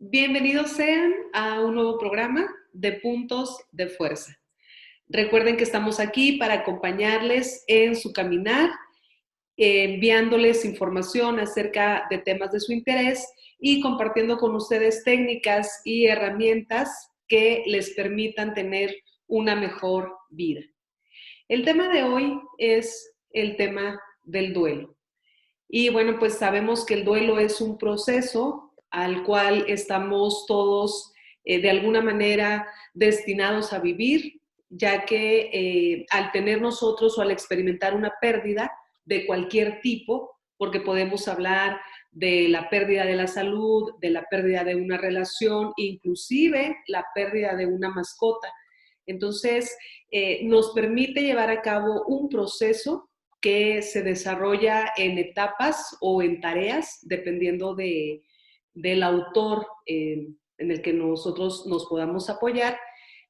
Bienvenidos sean a un nuevo programa de Puntos de Fuerza. Recuerden que estamos aquí para acompañarles en su caminar, enviándoles información acerca de temas de su interés y compartiendo con ustedes técnicas y herramientas que les permitan tener una mejor vida. El tema de hoy es el tema del duelo. Y bueno, pues sabemos que el duelo es un proceso al cual estamos todos de alguna manera destinados a vivir, ya que al tener nosotros o al experimentar una pérdida de cualquier tipo, porque podemos hablar de la pérdida de la salud, de la pérdida de una relación, inclusive la pérdida de una mascota. Entonces, nos permite llevar a cabo un proceso que se desarrolla en etapas o en tareas, dependiendo del autor en el que nosotros nos podamos apoyar,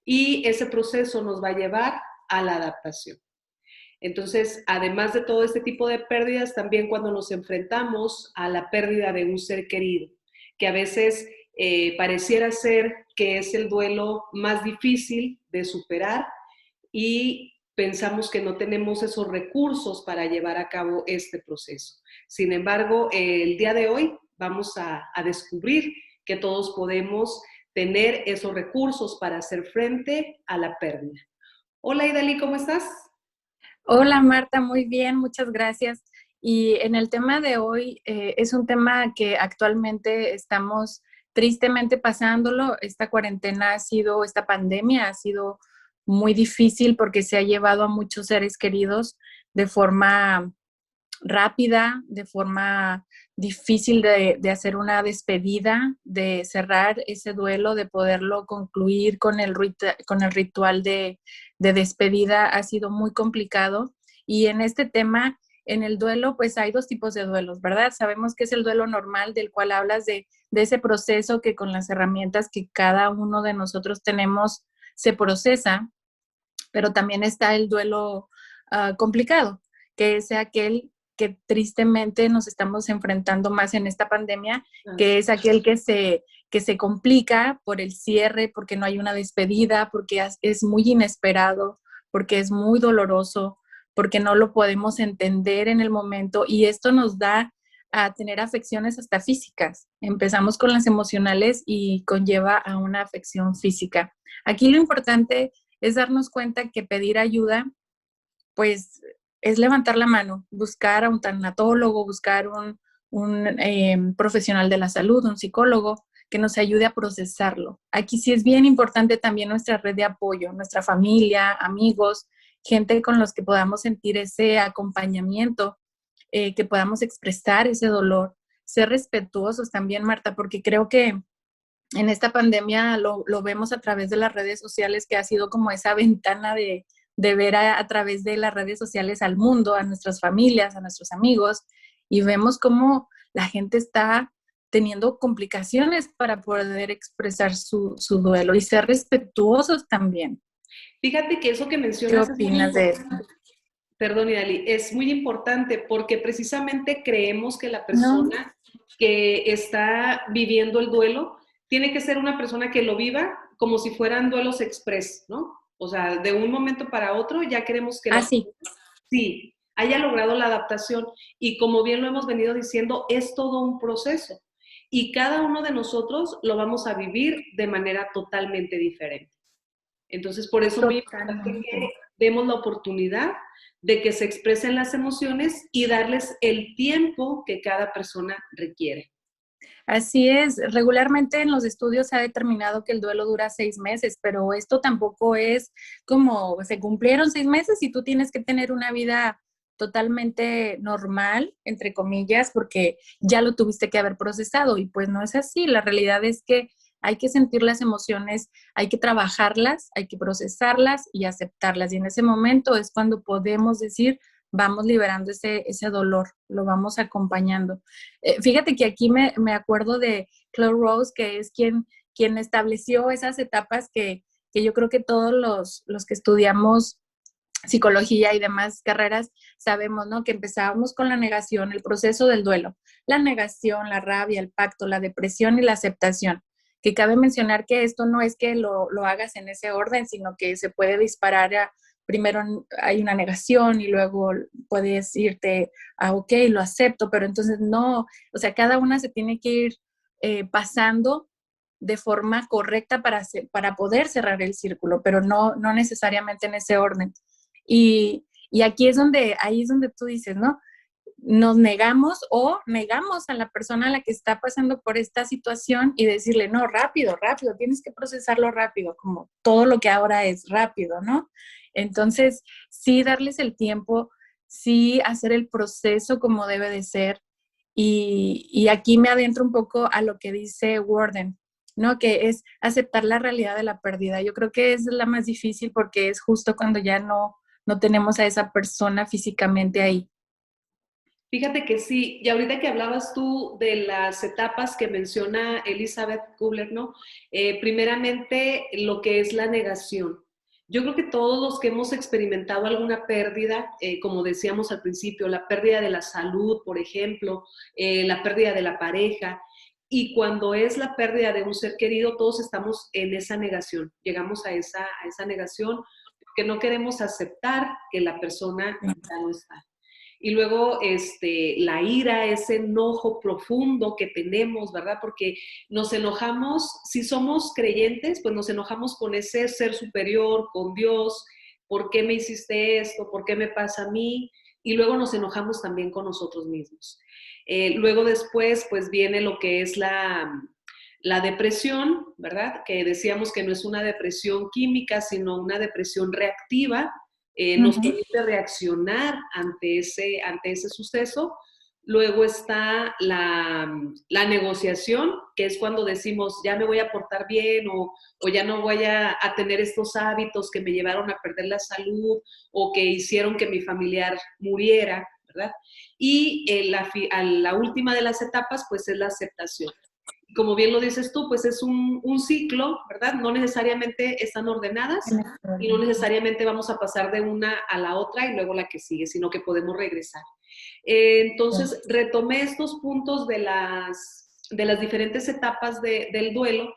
y ese proceso nos va a llevar a la adaptación. Entonces, además de todo este tipo de pérdidas, también cuando nos enfrentamos a la pérdida de un ser querido, que a veces pareciera ser que es el duelo más difícil de superar y pensamos que no tenemos esos recursos para llevar a cabo este proceso. Sin embargo, el día de hoy vamos a descubrir que todos podemos tener esos recursos para hacer frente a la pérdida. Hola Idalí, ¿cómo estás? Hola Marta, muy bien, muchas gracias. Y en el tema de hoy es un tema que actualmente estamos tristemente pasándolo. Esta cuarentena esta pandemia ha sido muy difícil porque se ha llevado a muchos seres queridos de forma rápida, de forma difícil de hacer una despedida, de cerrar ese duelo, de poderlo concluir con con el ritual de despedida ha sido muy complicado. Y en este tema, en el duelo, pues hay dos tipos de duelos, ¿verdad? Sabemos que es el duelo normal del cual hablas de ese proceso que con las herramientas que cada uno de nosotros tenemos se procesa, pero también está el duelo complicado, que es aquel que tristemente nos estamos enfrentando más en esta pandemia, que es aquel que se complica por el cierre, porque no hay una despedida, porque es muy inesperado, porque es muy doloroso, porque no lo podemos entender en el momento y esto nos da a tener afecciones hasta físicas. Empezamos con las emocionales y conlleva a una afección física. Aquí lo importante es darnos cuenta que pedir ayuda, pues es levantar la mano, buscar a un tanatólogo, buscar un profesional de la salud, un psicólogo, que nos ayude a procesarlo. Aquí sí es bien importante también nuestra red de apoyo, nuestra familia, amigos, gente con los que podamos sentir ese acompañamiento, que podamos expresar ese dolor, ser respetuosos también, Marta, porque creo que en esta pandemia lo vemos a través de las redes sociales, que ha sido como esa ventana de ver a través de las redes sociales al mundo, a nuestras familias, a nuestros amigos, y vemos cómo la gente está teniendo complicaciones para poder expresar su duelo y ser respetuosos también. Fíjate que eso que ¿Qué mencionas es muy opinas de eso? importante. Perdón, Idalí, es muy importante porque precisamente creemos que la No, persona que está viviendo el duelo tiene que ser una persona que lo viva como si fueran duelos express, ¿no? O sea, de un momento para otro ya queremos que la así. persona sí haya logrado la adaptación y como bien lo hemos venido diciendo, es todo un proceso y cada uno de nosotros lo vamos a vivir de manera totalmente diferente. Entonces, por eso es muy importante Totalmente. que demos la oportunidad de que se expresen las emociones y darles el tiempo que cada persona requiere. Así es, regularmente en los estudios se ha determinado que el duelo dura 6 meses, pero esto tampoco es como se cumplieron 6 meses y tú tienes que tener una vida totalmente normal, entre comillas, porque ya lo tuviste que haber procesado y pues no es así. La realidad es que hay que sentir las emociones, hay que trabajarlas, hay que procesarlas y aceptarlas. Y en ese momento es cuando podemos decir, vamos liberando ese dolor, lo vamos acompañando. Fíjate que aquí me acuerdo de Claude Rose, que es quien estableció esas etapas que yo creo que todos los que estudiamos psicología y demás carreras sabemos, ¿no? Que empezábamos con la negación, el proceso del duelo, la negación, la rabia, el pacto, la depresión y la aceptación. que cabe mencionar que esto no es que lo hagas en ese orden, sino que se puede disparar primero hay una negación y luego puedes irte a, ok, lo acepto, pero entonces no, o sea, cada una se tiene que ir pasando de forma correcta para poder cerrar el círculo, pero no necesariamente en ese orden. Y aquí ahí es donde tú dices, ¿no? Nos negamos o negamos a la persona a la que está pasando por esta situación y decirle, no, rápido, rápido, tienes que procesarlo rápido, como todo lo que ahora es rápido, ¿no? Entonces, sí darles el tiempo, sí hacer el proceso como debe de ser. Y aquí me adentro un poco a lo que dice Warden, ¿no? Que es aceptar la realidad de la pérdida. Yo creo que es la más difícil porque es justo cuando ya no tenemos a esa persona físicamente ahí. Fíjate que sí, y ahorita que hablabas tú de las etapas que menciona Elizabeth Kubler, ¿no? Primeramente, lo que es la negación. Yo creo que todos los que hemos experimentado alguna pérdida, como decíamos al principio, la pérdida de la salud, por ejemplo, la pérdida de la pareja, y cuando es la pérdida de un ser querido, todos estamos en esa negación, llegamos a esa negación porque no queremos aceptar que la persona ya no está. Y luego la ira, ese enojo profundo que tenemos, ¿verdad? Porque nos enojamos, si somos creyentes, pues nos enojamos con ese ser superior, con Dios, ¿por qué me hiciste esto? ¿Por qué me pasa a mí? Y luego nos enojamos también con nosotros mismos. Luego después, pues viene lo que es la depresión, ¿verdad? Que decíamos que no es una depresión química, sino una depresión reactiva, nos permite reaccionar ante ese suceso. Luego está la negociación, que es cuando decimos, ya me voy a portar bien o ya no voy a tener estos hábitos que me llevaron a perder la salud o que hicieron que mi familiar muriera, ¿verdad? Y la última de las etapas, pues es la aceptación. Como bien lo dices tú, pues es un ciclo, ¿verdad? No necesariamente están ordenadas y no necesariamente vamos a pasar de una a la otra y luego la que sigue, sino que podemos regresar. Entonces, retomé estos puntos de las diferentes etapas del duelo,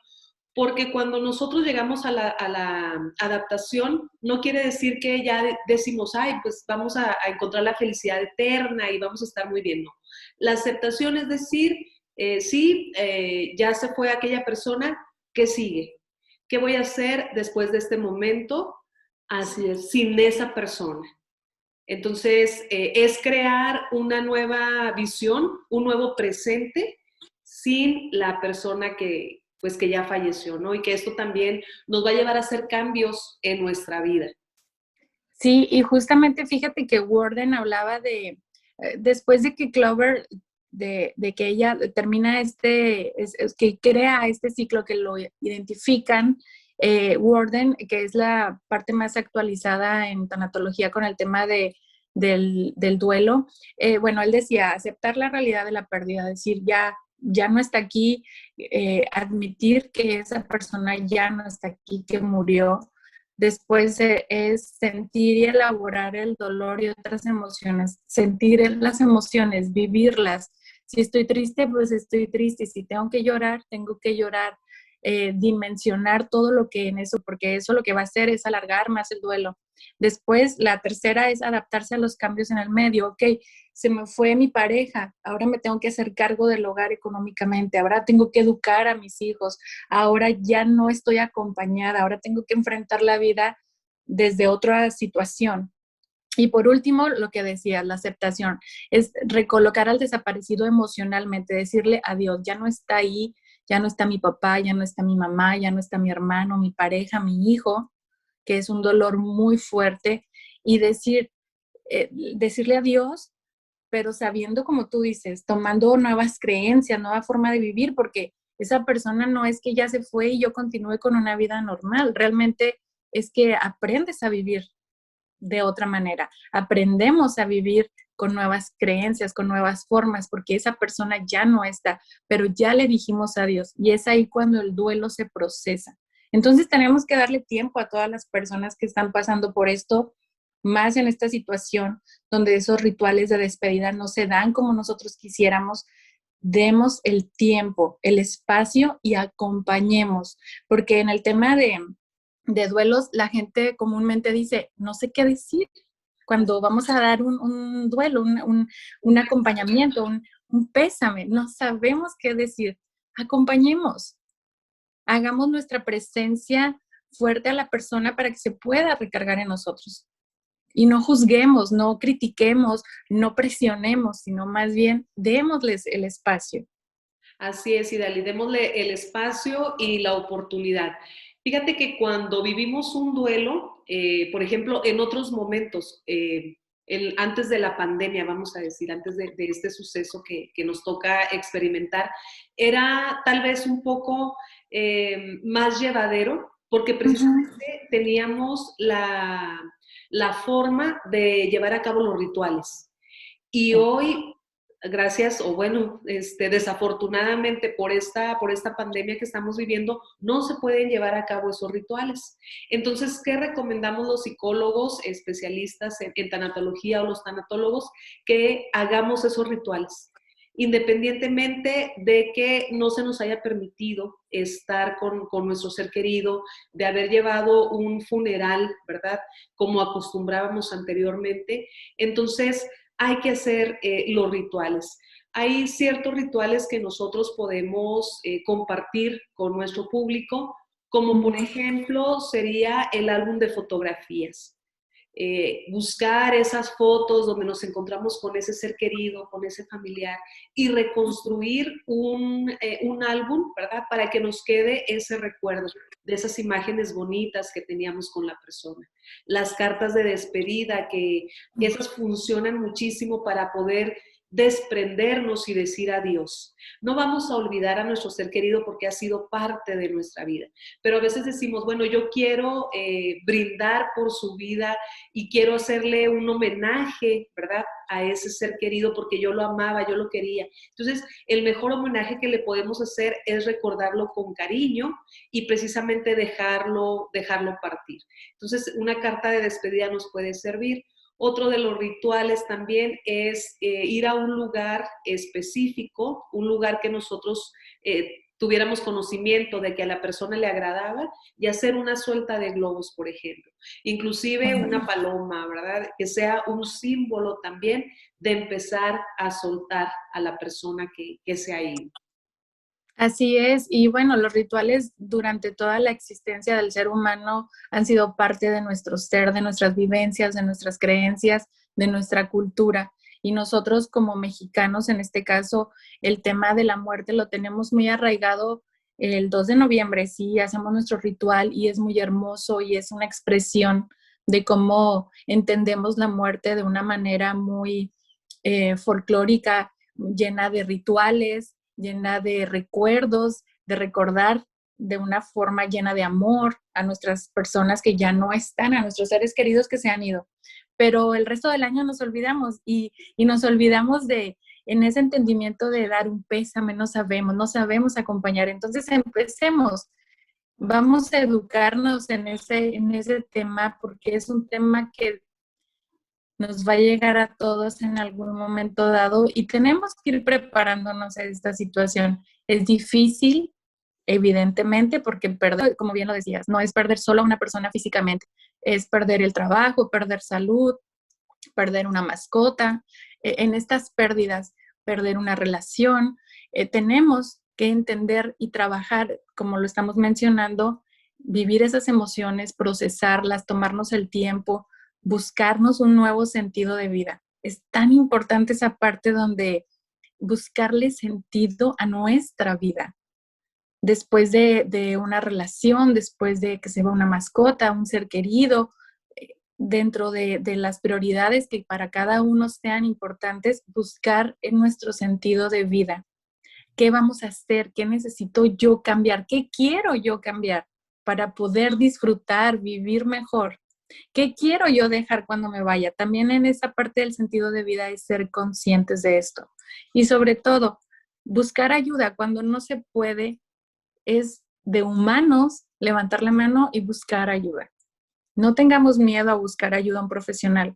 porque cuando nosotros llegamos a la adaptación, no quiere decir que ya decimos, ay, pues vamos a encontrar la felicidad eterna y vamos a estar muy bien, no. La aceptación es decir, sí, ya se fue aquella persona, ¿qué sigue? ¿Qué voy a hacer después de este momento? Así es, sin esa persona. Entonces, es crear una nueva visión, un nuevo presente sin la persona pues, que ya falleció, ¿no? Y que esto también nos va a llevar a hacer cambios en nuestra vida. Sí, y justamente fíjate que Warden hablaba después de que Clover, de que ella termina que crea este ciclo que lo identifican, Warden, que es la parte más actualizada en tanatología con el tema del duelo, bueno, él decía, aceptar la realidad de la pérdida, decir, ya no está aquí, admitir que esa persona ya no está aquí, que murió. Después es sentir y elaborar el dolor y otras emociones, sentir las emociones, vivirlas. Si estoy triste, pues estoy triste. Si tengo que llorar, tengo que llorar. Dimensionar todo lo que en eso, porque eso lo que va a hacer es alargar más el duelo. Después, la tercera es adaptarse a los cambios en el medio. Ok, se me fue mi pareja, ahora me tengo que hacer cargo del hogar económicamente, ahora tengo que educar a mis hijos, ahora ya no estoy acompañada, ahora tengo que enfrentar la vida desde otra situación. Y por último, lo que decía, la aceptación, es recolocar al desaparecido emocionalmente, decirle adiós, ya no está ahí, ya no está mi papá, ya no está mi mamá, ya no está mi hermano, mi pareja, mi hijo, que es un dolor muy fuerte, y decirle adiós, pero sabiendo, como tú dices, tomando nuevas creencias, nueva forma de vivir, porque esa persona no es que ya se fue y yo continúe con una vida normal, realmente es que aprendes a vivir de otra manera, aprendemos a vivir con nuevas creencias, con nuevas formas, porque esa persona ya no está, pero ya le dijimos adiós y es ahí cuando el duelo se procesa. Entonces tenemos que darle tiempo a todas las personas que están pasando por esto, más en esta situación donde esos rituales de despedida no se dan como nosotros quisiéramos, demos el tiempo, el espacio y acompañemos, porque en el tema de duelos, la gente comúnmente dice, no sé qué decir cuando vamos a dar un duelo, un acompañamiento, un pésame, no sabemos qué decir. Acompañemos, hagamos nuestra presencia fuerte a la persona para que se pueda recargar en nosotros. Y no juzguemos, no critiquemos, no presionemos, sino más bien démosles el espacio. Así es, Idali, démosle el espacio y la oportunidad. Fíjate que cuando vivimos un duelo, por ejemplo, en otros momentos, antes de la pandemia, vamos a decir, antes de este suceso que nos toca experimentar, era tal vez un poco más llevadero, porque precisamente teníamos la forma de llevar a cabo los rituales. Y Sí. hoy, gracias, o bueno, desafortunadamente por esta pandemia que estamos viviendo, no se pueden llevar a cabo esos rituales. Entonces, ¿qué recomendamos los psicólogos especialistas en tanatología o los tanatólogos? Que hagamos esos rituales, independientemente de que no se nos haya permitido estar con nuestro ser querido, de haber llevado un funeral, ¿verdad? Como acostumbrábamos anteriormente. Entonces, hay que hacer los rituales. Hay ciertos rituales que nosotros podemos compartir con nuestro público, como por ejemplo sería el álbum de fotografías. Buscar esas fotos donde nos encontramos con ese ser querido, con ese familiar, y reconstruir un álbum, ¿verdad? Para que nos quede ese recuerdo de esas imágenes bonitas que teníamos con la persona. Las cartas de despedida, que esas funcionan muchísimo para poder desprendernos y decir adiós. No vamos a olvidar a nuestro ser querido porque ha sido parte de nuestra vida, pero a veces decimos, bueno, yo quiero brindar por su vida y quiero hacerle un homenaje, ¿verdad? A ese ser querido porque yo lo amaba, yo lo quería. Entonces, el mejor homenaje que le podemos hacer es recordarlo con cariño y precisamente dejarlo partir. Entonces, una carta de despedida nos puede servir. Otro de los rituales también es ir a un lugar específico, un lugar que nosotros tuviéramos conocimiento de que a la persona le agradaba, y hacer una suelta de globos, por ejemplo. Inclusive una paloma, ¿verdad? Que sea un símbolo también de empezar a soltar a la persona que se ha ido. Así es, y bueno, los rituales durante toda la existencia del ser humano han sido parte de nuestro ser, de nuestras vivencias, de nuestras creencias, de nuestra cultura. Y nosotros como mexicanos, en este caso, el tema de la muerte lo tenemos muy arraigado el 2 de noviembre, sí, hacemos nuestro ritual y es muy hermoso y es una expresión de cómo entendemos la muerte de una manera muy folclórica, llena de rituales, llena de recuerdos, de recordar de una forma llena de amor a nuestras personas que ya no están, a nuestros seres queridos que se han ido. Pero el resto del año nos olvidamos y nos olvidamos en ese entendimiento de dar un pésame, no sabemos acompañar. Entonces empecemos, vamos a educarnos en ese tema porque es un tema que nos va a llegar a todos en algún momento dado y tenemos que ir preparándonos a esta situación. Es difícil, evidentemente, porque perder, como bien lo decías, no es perder solo a una persona físicamente, es perder el trabajo, perder salud, perder una mascota. En estas pérdidas, perder una relación, tenemos que entender y trabajar, como lo estamos mencionando, vivir esas emociones, procesarlas, tomarnos el tiempo, buscarnos un nuevo sentido de vida. Es tan importante esa parte donde buscarle sentido a nuestra vida. Después de una relación, después de que se va una mascota, un ser querido, dentro de las prioridades que para cada uno sean importantes, buscar en nuestro sentido de vida. ¿Qué vamos a hacer? ¿Qué necesito yo cambiar? ¿Qué quiero yo cambiar para poder disfrutar, vivir mejor? ¿Qué quiero yo dejar cuando me vaya? También en esa parte del sentido de vida es ser conscientes de esto. Y sobre todo, buscar ayuda cuando no se puede, es de humanos levantar la mano y buscar ayuda. No tengamos miedo a buscar ayuda a un profesional.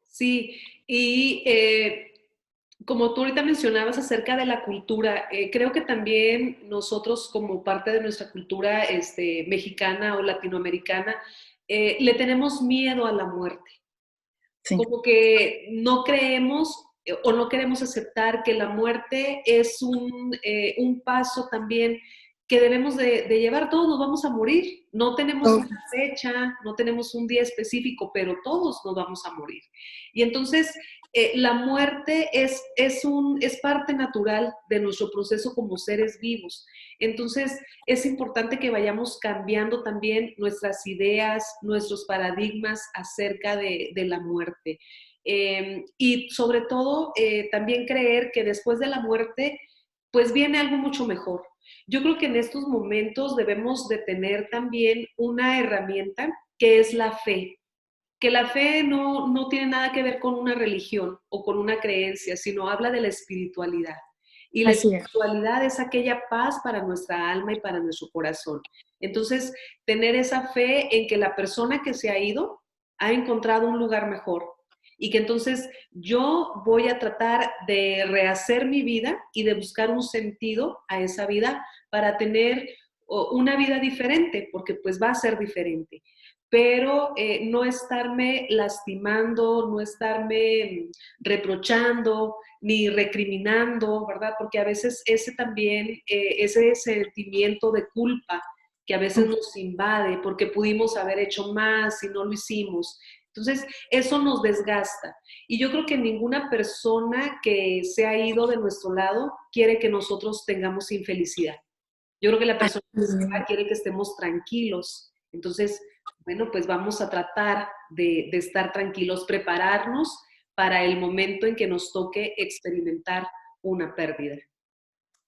Sí, y Como tú ahorita mencionabas acerca de la cultura, creo que también nosotros como parte de nuestra cultura mexicana o latinoamericana, le tenemos miedo a la muerte. Sí. Como que no creemos o no queremos aceptar que la muerte es un paso también que debemos de llevar. Todos nos vamos a morir. No tenemos Oh, una fecha, no tenemos un día específico, pero todos nos vamos a morir. Y entonces la muerte es parte natural de nuestro proceso como seres vivos. Entonces es importante que vayamos cambiando también nuestras ideas, nuestros paradigmas acerca de la muerte. Y sobre todo, también creer que después de la muerte, pues viene algo mucho mejor. Yo creo que en estos momentos debemos de tener también una herramienta que es la fe, que la fe no tiene nada que ver con una religión o con una creencia, sino habla de la espiritualidad. Y la así es. espiritualidad es aquella paz para nuestra alma y para nuestro corazón. Entonces, tener esa fe en que la persona que se ha ido ha encontrado un lugar mejor y que entonces yo voy a tratar de rehacer mi vida y de buscar un sentido a esa vida para tener una vida diferente, porque pues va a ser diferente, pero no estarme lastimando, no estarme reprochando, ni recriminando, ¿verdad? Porque a veces ese también, ese sentimiento de culpa que a veces nos invade porque pudimos haber hecho más y no lo hicimos. Entonces, eso nos desgasta. Y yo creo que ninguna persona que se ha ido de nuestro lado quiere que nosotros tengamos infelicidad. Yo creo que la Así persona que se va es. quiere que estemos tranquilos. Entonces, bueno, pues vamos a tratar de estar tranquilos, prepararnos para el momento en que nos toque experimentar una pérdida.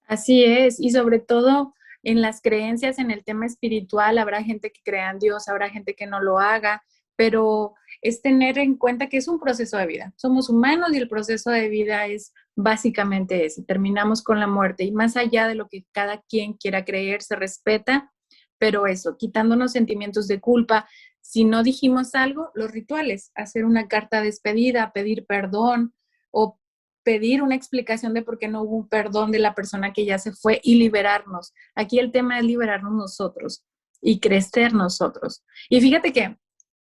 Así es, y sobre todo en las creencias en el tema espiritual, habrá gente que crea en Dios, habrá gente que no lo haga, pero es tener en cuenta que es un proceso de vida. Somos humanos y el proceso de vida es básicamente ese. Terminamos con la muerte y más allá de lo que cada quien quiera creer, se respeta, pero eso, quitándonos sentimientos de culpa. Si no dijimos algo, los rituales, hacer una carta de despedida, pedir perdón o pedir una explicación de por qué no hubo un perdón de la persona que ya se fue y liberarnos. Aquí el tema es liberarnos nosotros y crecer nosotros. Y fíjate que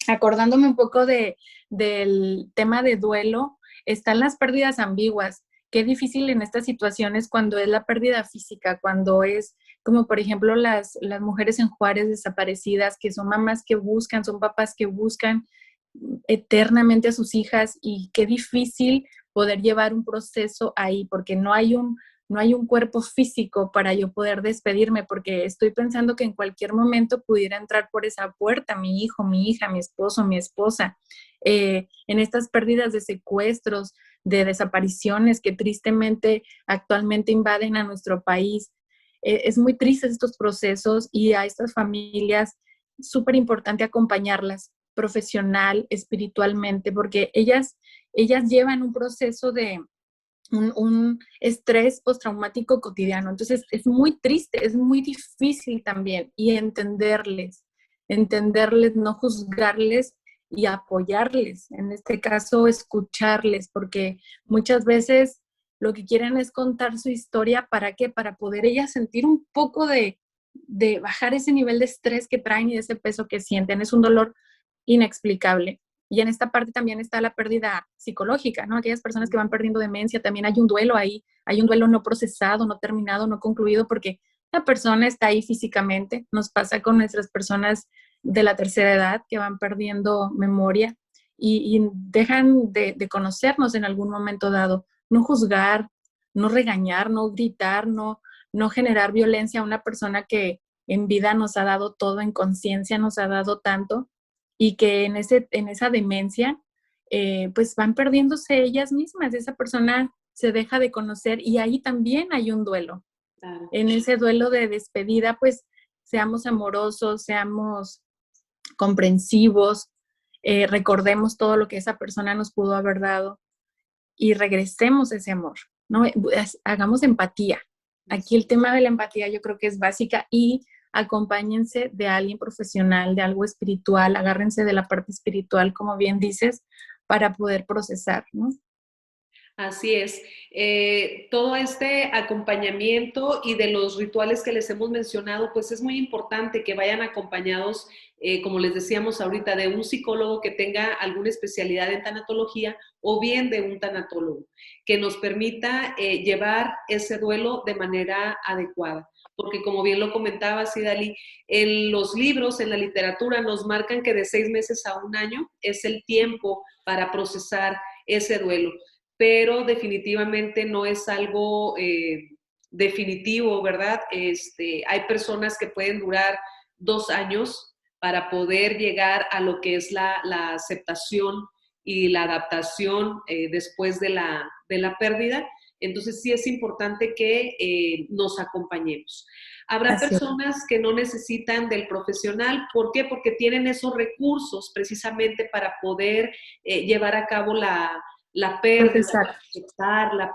acordándome un poco del tema de duelo, están las pérdidas ambiguas. Qué difícil en estas situaciones cuando es la pérdida física, cuando es como por ejemplo las mujeres en Juárez desaparecidas, que son mamás que buscan, son papás que buscan eternamente a sus hijas y qué difícil poder llevar un proceso ahí, porque no hay un cuerpo físico para yo poder despedirme, porque estoy pensando que en cualquier momento pudiera entrar por esa puerta mi hijo, mi hija, mi esposo, mi esposa. En estas pérdidas de secuestros, de desapariciones que tristemente actualmente invaden a nuestro país. Es muy triste estos procesos y a estas familias súper importante acompañarlas profesional, espiritualmente, porque ellas llevan un proceso de un estrés postraumático cotidiano. Entonces es muy triste, es muy difícil también y entenderles, no juzgarles y apoyarles. En este caso, escucharles, porque muchas veces lo que quieren es contar su historia. ¿Para qué? Para poder ellas sentir un poco de bajar ese nivel de estrés que traen y de ese peso que sienten. Es un dolor inexplicable. Y en esta parte también está la pérdida psicológica, ¿no? Aquellas personas que van perdiendo demencia, también hay un duelo ahí, hay un duelo no procesado, no terminado, no concluido, porque la persona está ahí físicamente. Nos pasa con nuestras personas de la tercera edad que van perdiendo memoria y dejan de conocernos en algún momento dado. No juzgar, no regañar, no gritar, no generar violencia a una persona que en vida nos ha dado todo, en conciencia nos ha dado tanto y que en esa demencia pues van perdiéndose ellas mismas, esa persona se deja de conocer y ahí también hay un duelo. Claro. En ese duelo de despedida, pues seamos amorosos, seamos comprensivos, recordemos todo lo que esa persona nos pudo haber dado y regresemos ese amor, ¿no? Hagamos empatía. Aquí el tema de la empatía yo creo que es básica y acompáñense de alguien profesional, de algo espiritual, agárrense de la parte espiritual, como bien dices, para poder procesar, ¿no? Así es. Todo este acompañamiento y de los rituales que les hemos mencionado, pues es muy importante que vayan acompañados, como les decíamos ahorita, de un psicólogo que tenga alguna especialidad en tanatología o bien de un tanatólogo, que nos permita llevar ese duelo de manera adecuada. Porque como bien lo comentaba Sidali, en los libros, en la literatura, nos marcan que de 6 meses a un año es el tiempo para procesar ese duelo, pero definitivamente no es algo definitivo, ¿verdad? Hay personas que pueden durar 2 años para poder llegar a lo que es la aceptación y la adaptación después de la pérdida. Entonces sí es importante que nos acompañemos. Habrá Así es. personas que no necesitan del profesional. ¿Por qué? Porque tienen esos recursos precisamente para poder llevar a cabo la pérdida, Procesar. para aceptarla,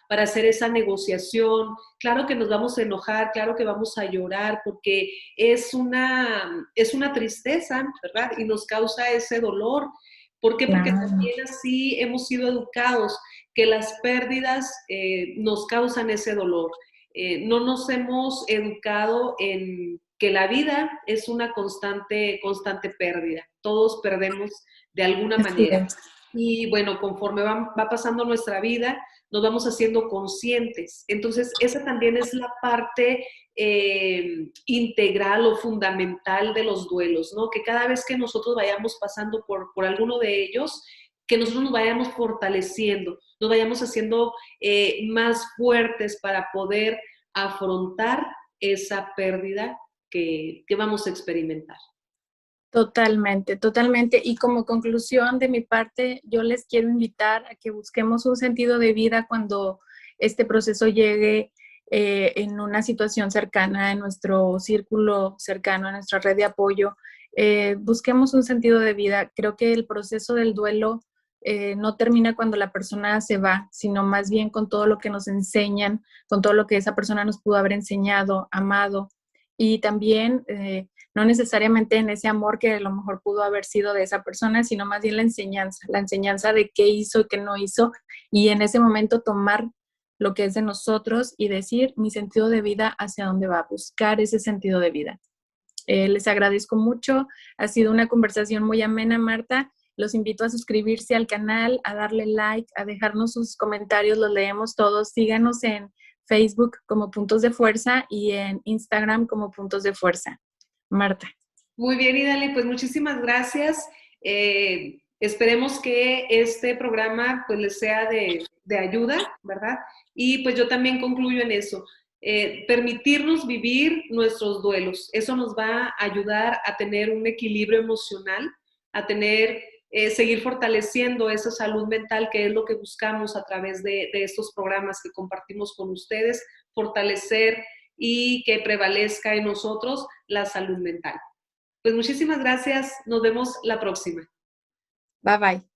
para hacer esa negociación. Claro que nos vamos a enojar, claro que vamos a llorar, porque es una tristeza, ¿verdad? Y nos causa ese dolor. ¿Por qué? Porque Claro. también así hemos sido educados, que las pérdidas nos causan ese dolor. No nos hemos educado en que la vida es una constante pérdida. Todos perdemos de alguna Así manera. es. Y bueno, conforme va pasando nuestra vida, nos vamos haciendo conscientes. Entonces, esa también es la parte integral o fundamental de los duelos, ¿no? Que cada vez que nosotros vayamos pasando por alguno de ellos, que nosotros nos vayamos fortaleciendo, nos vayamos haciendo más fuertes para poder afrontar esa pérdida que vamos a experimentar. Totalmente, totalmente. Y como conclusión de mi parte, yo les quiero invitar a que busquemos un sentido de vida cuando este proceso llegue en una situación cercana, en nuestro círculo cercano, en nuestra red de apoyo. Busquemos un sentido de vida. Creo que el proceso del duelo no termina cuando la persona se va, sino más bien con todo lo que nos enseñan, con todo lo que esa persona nos pudo haber enseñado, amado. Y también no necesariamente en ese amor que a lo mejor pudo haber sido de esa persona, sino más bien la enseñanza de qué hizo y qué no hizo, y en ese momento tomar lo que es de nosotros y decir mi sentido de vida hacia dónde va, buscar ese sentido de vida. Les agradezco mucho, ha sido una conversación muy amena, Marta. Los invito a suscribirse al canal, a darle like, a dejarnos sus comentarios, los leemos todos. Síganos en Facebook como Puntos de Fuerza y en Instagram como Puntos de Fuerza. Marta. Muy bien, Idali, pues muchísimas gracias. Esperemos que este programa pues les sea de ayuda, ¿verdad? Y pues yo también concluyo en eso. Permitirnos vivir nuestros duelos. Eso nos va a ayudar a tener un equilibrio emocional, a tener, seguir fortaleciendo esa salud mental, que es lo que buscamos a través de estos programas que compartimos con ustedes, fortalecer y que prevalezca en nosotros la salud mental. Pues muchísimas gracias. Nos vemos la próxima. Bye bye.